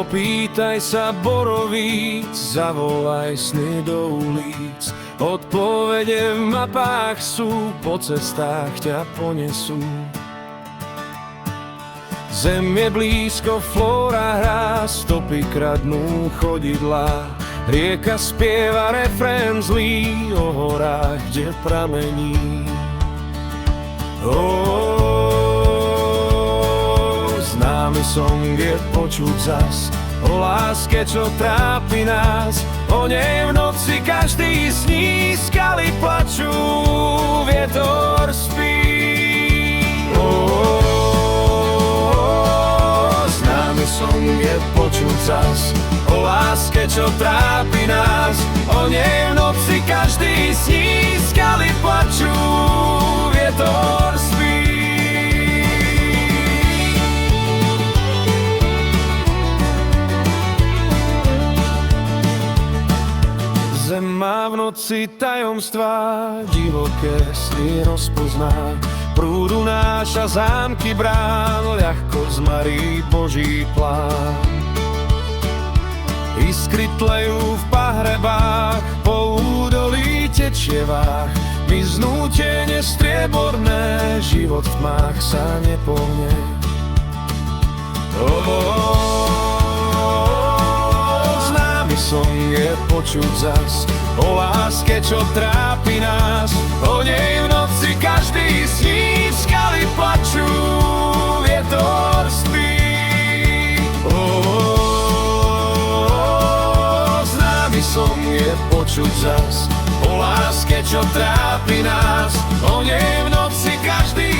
Opýtaj sa borovíc, zavolaj sny do ulic. Odpovede v mapách sú, po cestách ťa ponesú. Zem je blízko, flóra hrá, stopy kradnú chodidlá. Rieka spieva refrén zlý o horách, kde pramení. Známy song je počuť zas, o láske, čo trápi nás. O nej v noci každý sní, skaly plačú, vietor spí. Známy song je počuť zas, o láske, čo trápi nás. O nej v noci každý sní, skaly plačú, vietor spí. Zem má v noci tajomstvá, divoké sny rozpozná. Prúdu náša zámky brán, ľahko zmarí Boží plán. Iskry tlejú v pahrebách, po údolí tečievách. Vyznú tiene strieborné, život v tmách sa nepohne. Známy song je počuť zas, o láske, čo trápi nás. O nej v noci každý sní, skaly plačú, vietor spí. Známy song je počuť zas, o láske, čo trápi nás. O nej v noci každý